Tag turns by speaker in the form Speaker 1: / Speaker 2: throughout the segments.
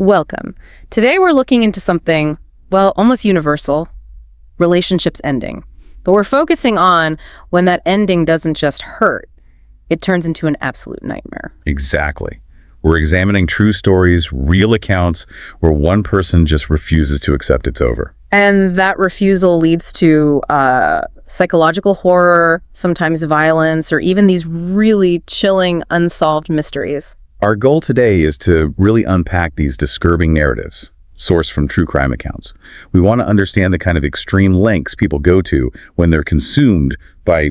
Speaker 1: Welcome. Today we're looking into something, well, almost universal, relationships ending. But we're focusing on when that ending doesn't just hurt, it turns into an absolute nightmare.
Speaker 2: Exactly. We're examining true stories, real accounts, where one person just refuses to accept it's over.
Speaker 1: And that refusal leads to psychological horror, sometimes violence, or even these really chilling, unsolved mysteries.
Speaker 2: Our goal today is to really unpack these disturbing narratives, sourced from true crime accounts. We want to understand the kind of extreme lengths people go to when they're consumed by,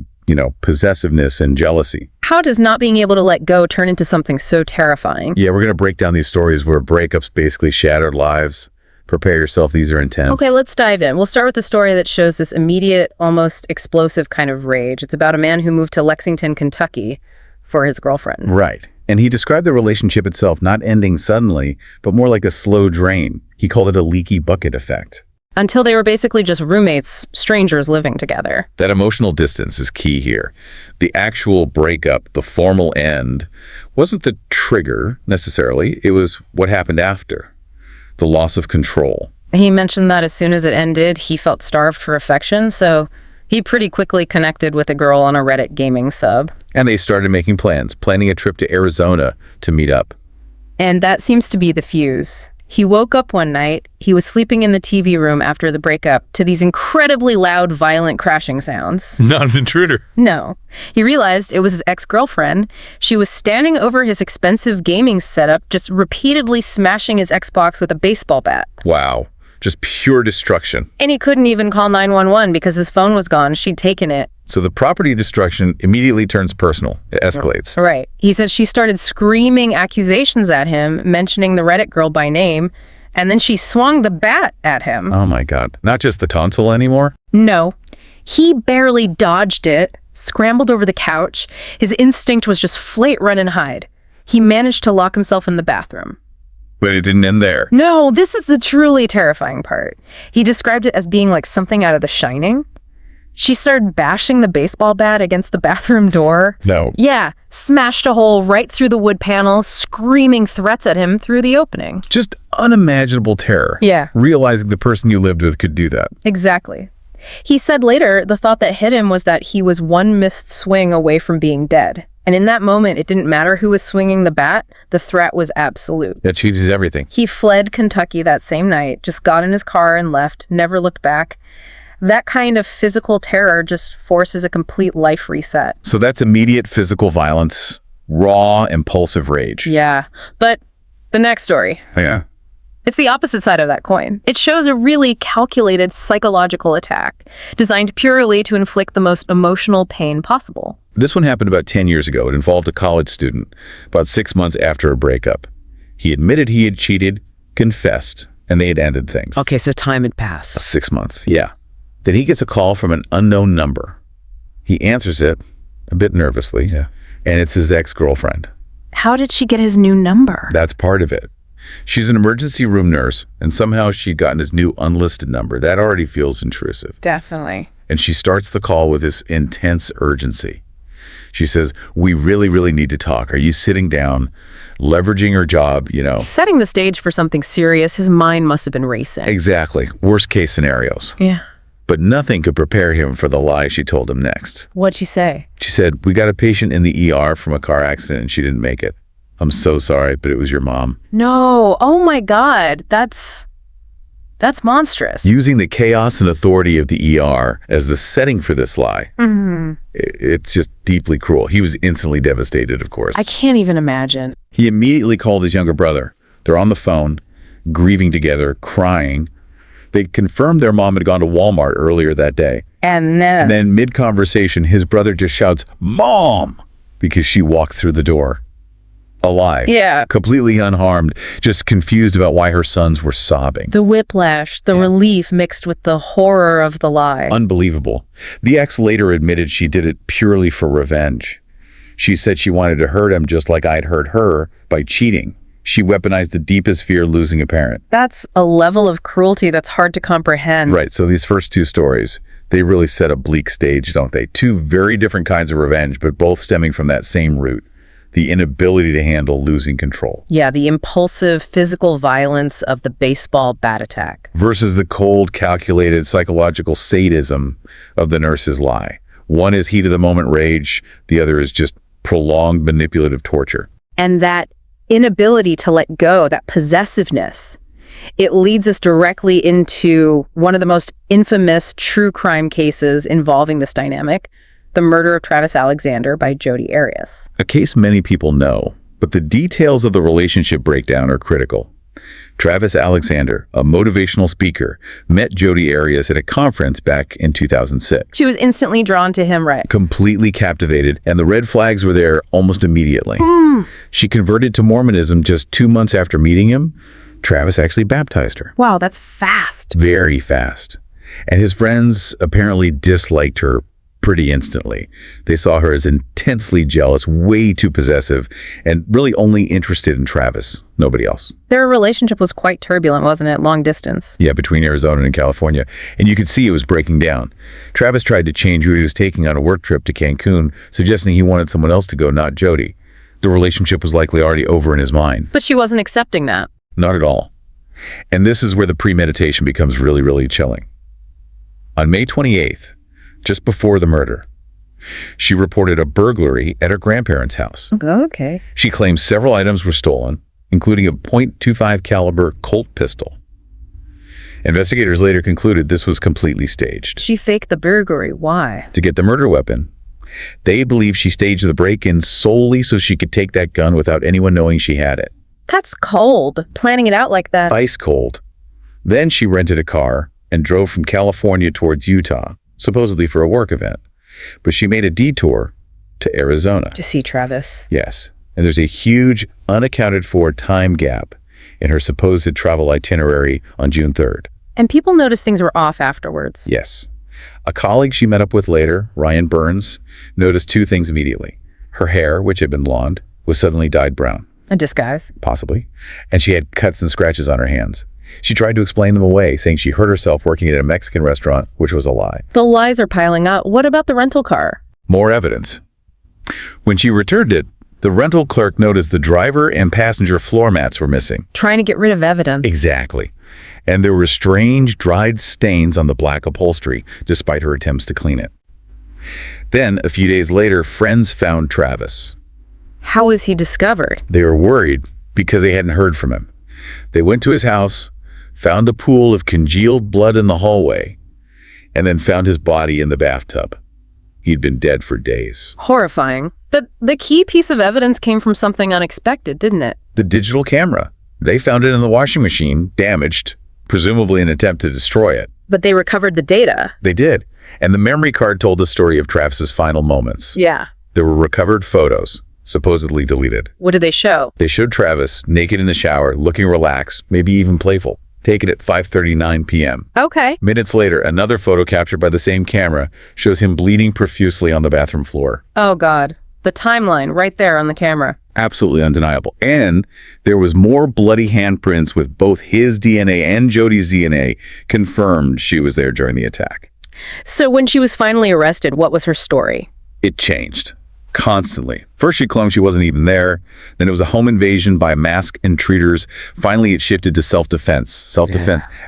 Speaker 2: possessiveness and jealousy.
Speaker 1: How does not being able to let go turn into something so terrifying?
Speaker 2: Yeah, we're going to break down these stories where breakups basically shattered lives. Prepare yourself, these are intense.
Speaker 1: Okay, let's dive in. We'll start with the story that shows this immediate, almost explosive kind of rage. It's about a man who moved to Lexington, Kentucky for his girlfriend.
Speaker 2: Right. And he described the relationship itself not ending suddenly, but more like a slow drain. He called it a leaky bucket effect.
Speaker 1: Until they were basically just roommates, strangers living together.
Speaker 2: That emotional distance is key here. The actual breakup, the formal end, wasn't the trigger necessarily. It was what happened after. The loss of control.
Speaker 1: He mentioned that as soon as it ended, he felt starved for affection, so he pretty quickly connected with a girl on a Reddit gaming sub.
Speaker 2: And they started making plans, planning a trip to Arizona to meet up.
Speaker 1: And that seems to be the fuse. He woke up one night, he was sleeping in the TV room after the breakup, to these incredibly loud, violent crashing sounds.
Speaker 2: Not an intruder.
Speaker 1: No. He realized it was his ex-girlfriend. She was standing over his expensive gaming setup, just repeatedly smashing his Xbox with a baseball bat.
Speaker 2: Wow. Just pure destruction.
Speaker 1: And he couldn't even call 911 because his phone was gone. She'd taken it.
Speaker 2: So the property destruction immediately turns personal. It escalates.
Speaker 1: Right. He said she started screaming accusations at him, mentioning the Reddit girl by name, and then she swung the bat at him.
Speaker 2: Oh my God. Not just the tonsil anymore?
Speaker 1: No. He barely dodged it, scrambled over the couch. His instinct was just flate, run, and hide. He managed to lock himself in the bathroom.
Speaker 2: But it didn't end there.
Speaker 1: No, this is the truly terrifying part. He described it as being like something out of The Shining. She started bashing the baseball bat against the bathroom door.
Speaker 2: No.
Speaker 1: Yeah, smashed a hole right through the wood panels, screaming threats at him through the opening.
Speaker 2: Just unimaginable terror.
Speaker 1: Yeah.
Speaker 2: Realizing the person you lived with could do that.
Speaker 1: Exactly. He said later the thought that hit him was that he was one missed swing away from being dead. And in that moment, it didn't matter who was swinging the bat, the threat was absolute.
Speaker 2: That changes everything.
Speaker 1: He fled Kentucky that same night, just got in his car and left, never looked back. That kind of physical terror just forces a complete life reset.
Speaker 2: So that's immediate physical violence, raw, impulsive rage.
Speaker 1: Yeah, but the next story.
Speaker 2: Yeah.
Speaker 1: It's the opposite side of that coin. It shows a really calculated psychological attack, designed purely to inflict the most emotional pain possible.
Speaker 2: This one happened about 10 years ago. It involved a college student, about 6 months after a breakup. He admitted he had cheated, confessed, and they had ended things.
Speaker 1: Okay, so time had passed.
Speaker 2: 6 months, yeah. Then he gets a call from an unknown number. He answers it, a bit nervously, and it's his ex-girlfriend.
Speaker 1: How did she get his new number?
Speaker 2: That's part of it. She's an emergency room nurse, and somehow she'd gotten his new unlisted number. That already feels intrusive.
Speaker 1: Definitely.
Speaker 2: And she starts the call with this intense urgency. She says, "We really, really need to talk. Are you sitting down?" Leveraging her job,
Speaker 1: Setting the stage for something serious, his mind must have been racing.
Speaker 2: Exactly. Worst case scenarios.
Speaker 1: Yeah.
Speaker 2: But nothing could prepare him for the lie she told him next.
Speaker 1: What'd she say?
Speaker 2: She said, "We got a patient in the ER from a car accident and she didn't make it. I'm so sorry, but it was your mom."
Speaker 1: No. Oh my God. That's monstrous.
Speaker 2: Using the chaos and authority of the ER as the setting for this lie. It's just deeply cruel. He was instantly devastated, of course.
Speaker 1: I can't even imagine.
Speaker 2: He immediately called his younger brother. They're on the phone, grieving together, crying. They confirmed their mom had gone to Walmart earlier that day.
Speaker 1: And then
Speaker 2: mid-conversation, his brother just shouts, "Mom!" because she walked through the door. Alive.
Speaker 1: Yeah.
Speaker 2: Completely unharmed, just confused about why her sons were sobbing.
Speaker 1: the whiplash, the relief mixed with the horror of the lie.
Speaker 2: Unbelievable. The ex later admitted she did it purely for revenge. She said she wanted to hurt him just like I'd hurt her by cheating. She weaponized the deepest fear, losing a parent.
Speaker 1: That's a level of cruelty that's hard to comprehend.
Speaker 2: Right, so these first two stories, they really set a bleak stage, don't they? Two very different kinds of revenge, but both stemming from that same root. the inability to handle losing control.
Speaker 1: Yeah, the impulsive physical violence of the baseball bat attack.
Speaker 2: Versus the cold, calculated psychological sadism of the nurse's lie. One is heat-of-the-moment rage, the other is just prolonged manipulative torture.
Speaker 1: And that inability to let go, that possessiveness, it leads us directly into one of the most infamous true crime cases involving this dynamic, the murder of Travis Alexander by Jodi Arias.
Speaker 2: A case many people know, but the details of the relationship breakdown are critical. Travis Alexander, a motivational speaker, met Jodi Arias at a conference back in 2006.
Speaker 1: She was instantly drawn to him, right?
Speaker 2: Completely captivated, and the red flags were there almost immediately. She converted to Mormonism just 2 months after meeting him. Travis actually baptized her.
Speaker 1: Wow, that's fast.
Speaker 2: Very fast. And his friends apparently disliked her pretty instantly. They saw her as intensely jealous, way too possessive, and really only interested in Travis, nobody else.
Speaker 1: Their relationship was quite turbulent, wasn't it? Long distance.
Speaker 2: Yeah, between Arizona and California. And you could see it was breaking down. Travis tried to change who he was taking on a work trip to Cancun, suggesting he wanted someone else to go, not Jodi. The relationship was likely already over in his mind.
Speaker 1: But she wasn't accepting that.
Speaker 2: Not at all. And this is where the premeditation becomes really, really chilling. On May 28th, just before the murder, she reported a burglary at her grandparents' house.
Speaker 1: Okay.
Speaker 2: She claimed several items were stolen, including a .25 caliber Colt pistol. Investigators later concluded this was completely staged.
Speaker 1: She faked the burglary. Why?
Speaker 2: To get the murder weapon. They believe she staged the break-in solely so she could take that gun without anyone knowing she had it.
Speaker 1: That's cold, planning it out like that.
Speaker 2: Ice cold. Then she rented a car and drove from California towards Utah, supposedly for a work event. But she made a detour to Arizona.
Speaker 1: To see Travis.
Speaker 2: Yes. And there's a huge, unaccounted for time gap in her supposed travel itinerary on June 3rd.
Speaker 1: And people noticed things were off afterwards.
Speaker 2: Yes. A colleague she met up with later, Ryan Burns, noticed two things immediately. Her hair, which had been blonde, was suddenly dyed brown.
Speaker 1: A disguise.
Speaker 2: Possibly. And she had cuts and scratches on her hands. She tried to explain them away, saying she hurt herself working at a Mexican restaurant, which was a lie.
Speaker 1: The lies are piling up. What about the rental car?
Speaker 2: More evidence. When she returned it, the rental clerk noticed the driver and passenger floor mats were missing.
Speaker 1: Trying to get rid of evidence.
Speaker 2: Exactly. And there were strange, dried stains on the black upholstery, despite her attempts to clean it. Then, a few days later, friends found Travis.
Speaker 1: How was he discovered?
Speaker 2: They were worried because they hadn't heard from him. They went to his house, found a pool of congealed blood in the hallway, and then found his body in the bathtub. He'd been dead for days.
Speaker 1: Horrifying. But the key piece of evidence came from something unexpected, didn't it?
Speaker 2: The digital camera. They found it in the washing machine, damaged, presumably in an attempt to destroy it.
Speaker 1: But they recovered the data.
Speaker 2: They did. And the memory card told the story of Travis's final moments.
Speaker 1: Yeah.
Speaker 2: There were recovered photos, supposedly deleted.
Speaker 1: What did they show?
Speaker 2: They showed Travis naked in the shower, looking relaxed, maybe even playful, taken at 5:39 p.m.
Speaker 1: Okay.
Speaker 2: Minutes later, another photo captured by the same camera shows him bleeding profusely on the bathroom floor.
Speaker 1: Oh, God. The timeline right there on the camera.
Speaker 2: Absolutely undeniable. And there was more bloody handprints with both his DNA and Jodi's DNA confirmed she was there during the attack.
Speaker 1: So when she was finally arrested, what was her story?
Speaker 2: It changed. Constantly. First, she claimed she wasn't even there. Then it was a home invasion by masked intruders. Finally, it shifted to self-defense.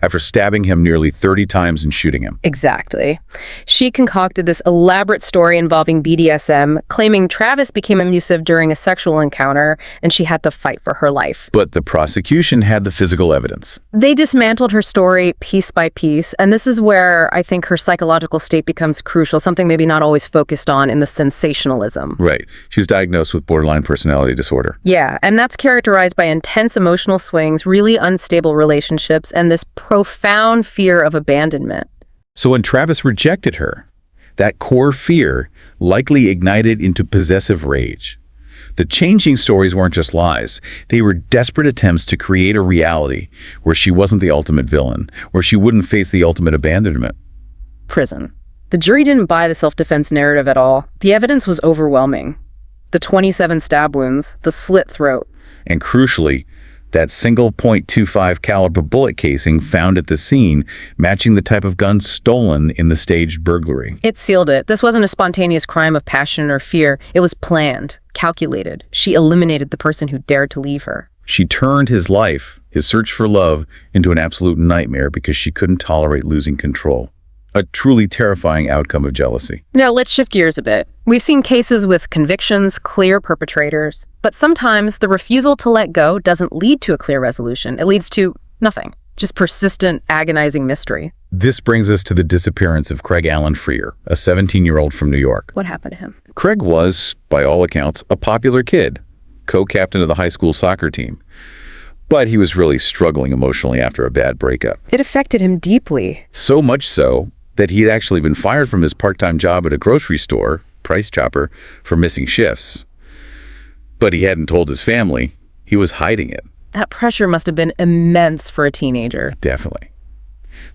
Speaker 2: After stabbing him nearly 30 times and shooting him.
Speaker 1: Exactly. She concocted this elaborate story involving BDSM, claiming Travis became abusive during a sexual encounter, and she had to fight for her life.
Speaker 2: But the prosecution had the physical evidence.
Speaker 1: They dismantled her story piece by piece, and this is where I think her psychological state becomes crucial, something maybe not always focused on in the sensationalism.
Speaker 2: Right. She was diagnosed with borderline personality disorder.
Speaker 1: Yeah, and that's characterized by intense emotional swings, really unstable relationships, and this profound fear of abandonment.
Speaker 2: So when Travis rejected her, that core fear likely ignited into possessive rage. The changing stories weren't just lies. They were desperate attempts to create a reality where she wasn't the ultimate villain, where she wouldn't face the ultimate abandonment.
Speaker 1: Prison. The jury didn't buy the self-defense narrative at all. The evidence was overwhelming. The 27 stab wounds, the slit throat.
Speaker 2: And crucially, that single .25 caliber bullet casing found at the scene, matching the type of gun stolen in the staged burglary.
Speaker 1: It sealed it. This wasn't a spontaneous crime of passion or fear. It was planned, calculated. She eliminated the person who dared to leave her.
Speaker 2: She turned his life, his search for love, into an absolute nightmare because she couldn't tolerate losing control. A truly terrifying outcome of jealousy.
Speaker 1: Now, let's shift gears a bit. We've seen cases with convictions, clear perpetrators, but sometimes the refusal to let go doesn't lead to a clear resolution. It leads to nothing, just persistent, agonizing mystery.
Speaker 2: This brings us to the disappearance of Craig Allen Freer, a 17-year-old from New York.
Speaker 1: What happened to him?
Speaker 2: Craig was, by all accounts, a popular kid, co-captain of the high school soccer team. But he was really struggling emotionally after a bad breakup.
Speaker 1: It affected him deeply.
Speaker 2: So much so that he had actually been fired from his part-time job at a grocery store, Price Chopper, for missing shifts. But he hadn't told his family. He was hiding it.
Speaker 1: That pressure must have been immense for a teenager.
Speaker 2: Definitely.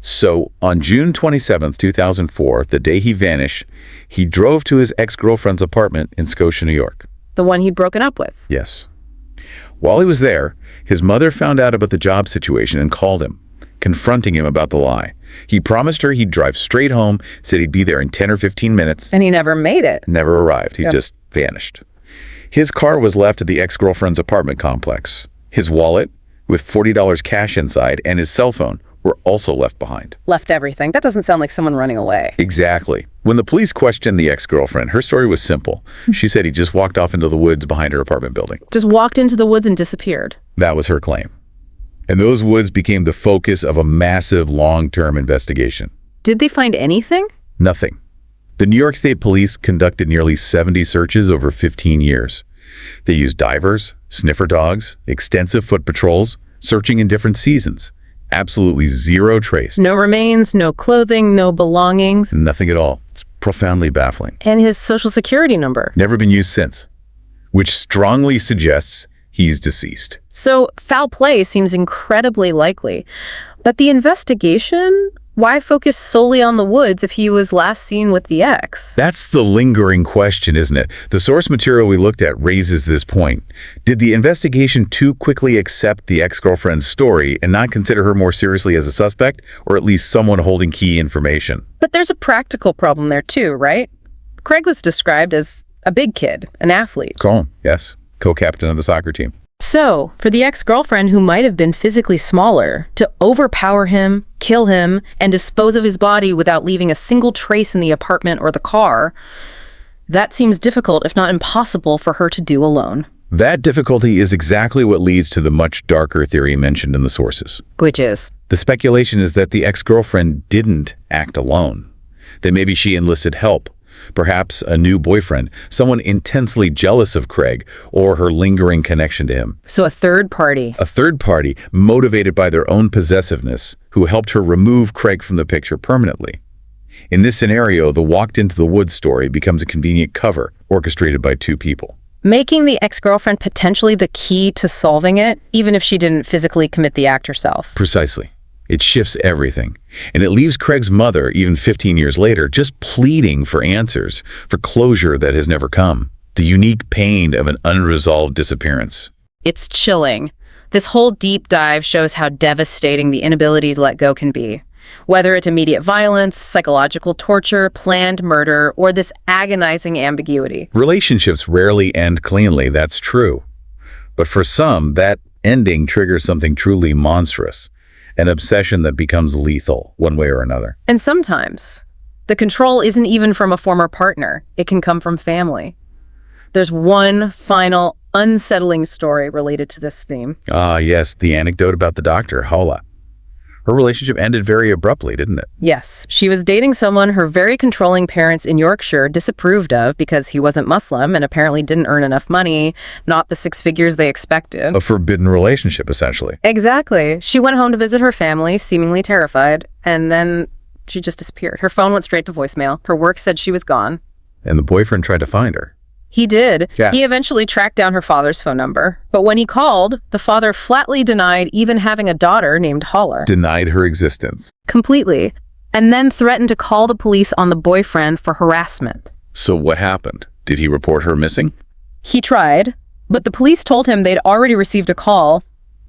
Speaker 2: So on June 27, 2004, the day he vanished, he drove to his ex-girlfriend's apartment in Scotia, New York.
Speaker 1: The one he'd broken up with.
Speaker 2: Yes. While he was there, his mother found out about the job situation and called him, confronting him about the lie. He promised her he'd drive straight home, said he'd be there in 10 or 15 minutes.
Speaker 1: And he never made it.
Speaker 2: Never arrived. He just vanished. His car was left at the ex-girlfriend's apartment complex. His wallet, with $40 cash inside, and his cell phone were also left behind.
Speaker 1: Left everything. That doesn't sound like someone running away.
Speaker 2: Exactly. When the police questioned the ex-girlfriend, her story was simple. She said he just walked off into the woods behind her apartment building.
Speaker 1: Just walked into the woods and disappeared.
Speaker 2: That was her claim. And those woods became the focus of a massive long-term investigation.
Speaker 1: Did they find anything?
Speaker 2: Nothing. The New York State Police conducted nearly 70 searches over 15 years. They used divers, sniffer dogs, extensive foot patrols, searching in different seasons. Absolutely zero trace.
Speaker 1: No remains, no clothing, no belongings.
Speaker 2: Nothing at all. It's profoundly baffling.
Speaker 1: And his social security number.
Speaker 2: Never been used since, which strongly suggests he's deceased.
Speaker 1: So foul play seems incredibly likely. But the investigation? Why focus solely on the woods if he was last seen with the ex?
Speaker 2: That's the lingering question, isn't it? The source material we looked at raises this point. Did the investigation too quickly accept the ex-girlfriend's story and not consider her more seriously as a suspect, or at least someone holding key information?
Speaker 1: But there's a practical problem there too, right? Craig was described as a big kid, an athlete.
Speaker 2: Call him, yes. Co-captain of the soccer team.
Speaker 1: So, for the ex-girlfriend who might have been physically smaller, to overpower him, kill him, and dispose of his body without leaving a single trace in the apartment or the car, that seems difficult, if not impossible, for her to do alone.
Speaker 2: That difficulty is exactly what leads to the much darker theory mentioned in the sources.
Speaker 1: Which is?
Speaker 2: The speculation is that the ex-girlfriend didn't act alone. That maybe she enlisted help. Perhaps a new boyfriend, someone intensely jealous of Craig, or her lingering connection to him.
Speaker 1: So a third party.
Speaker 2: A third party, motivated by their own possessiveness, who helped her remove Craig from the picture permanently. In this scenario, the walked into the woods story becomes a convenient cover, orchestrated by two people.
Speaker 1: Making the ex-girlfriend potentially the key to solving it, even if she didn't physically commit the act herself.
Speaker 2: Precisely. It shifts everything. And it leaves Craig's mother, even 15 years later, just pleading for answers, for closure that has never come. The unique pain of an unresolved disappearance.
Speaker 1: It's chilling. This whole deep dive shows how devastating the inability to let go can be. Whether it's immediate violence, psychological torture, planned murder, or this agonizing ambiguity.
Speaker 2: Relationships rarely end cleanly, that's true. But for some, that ending triggers something truly monstrous. An obsession that becomes lethal, one way or another.
Speaker 1: And sometimes, the control isn't even from a former partner. It can come from family. There's one final, unsettling story related to this theme.
Speaker 2: Ah, yes, the anecdote about the doctor, Hola. Her relationship ended very abruptly, didn't it?
Speaker 1: Yes, she was dating someone her very controlling parents in Yorkshire disapproved of because he wasn't Muslim and apparently didn't earn enough money, not the 6 figures they expected.
Speaker 2: A forbidden relationship, essentially.
Speaker 1: Exactly. She went home to visit her family, seemingly terrified, and then she just disappeared. Her phone went straight to voicemail. Her work said she was gone.
Speaker 2: And the boyfriend tried to find her.
Speaker 1: He did.
Speaker 2: Yeah.
Speaker 1: He eventually tracked down her father's phone number. But when he called, the father flatly denied even having a daughter named Holler.
Speaker 2: Denied her existence.
Speaker 1: Completely. And then threatened to call the police on the boyfriend for harassment.
Speaker 2: So what happened? Did he report her missing?
Speaker 1: He tried, but the police told him they'd already received a call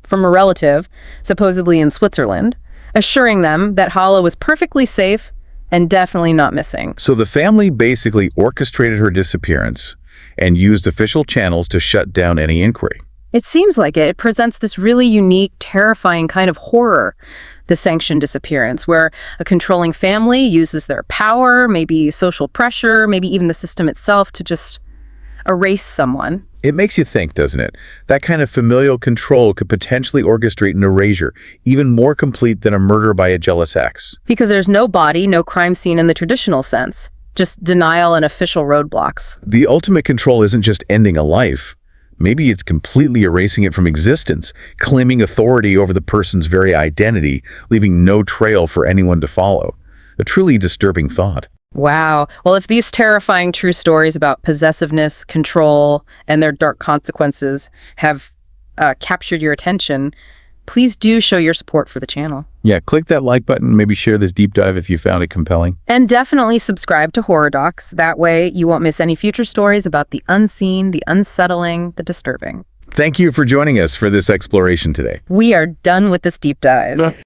Speaker 1: from a relative, supposedly in Switzerland, assuring them that Hala was perfectly safe and definitely not missing.
Speaker 2: So the family basically orchestrated her disappearance and used official channels to shut down any inquiry.
Speaker 1: It seems like it. It presents this really unique, terrifying kind of horror, the sanctioned disappearance, where a controlling family uses their power, maybe social pressure, maybe even the system itself to just erase someone.
Speaker 2: It makes you think, doesn't it? That kind of familial control could potentially orchestrate an erasure, even more complete than a murder by a jealous ex.
Speaker 1: Because there's no body, no crime scene in the traditional sense, just denial and official roadblocks.
Speaker 2: The ultimate control isn't just ending a life. Maybe it's completely erasing it from existence, claiming authority over the person's very identity, leaving no trail for anyone to follow. A truly disturbing thought.
Speaker 1: Wow. Well, if these terrifying true stories about possessiveness, control, and their dark consequences have captured your attention, please do show your support for the channel.
Speaker 2: Yeah, click that like button, maybe share this deep dive if you found it compelling.
Speaker 1: And definitely subscribe to Horror Docx. That way you won't miss any future stories about the unseen, the unsettling, the disturbing.
Speaker 2: Thank you for joining us for this exploration today.
Speaker 1: We are done with this deep dive.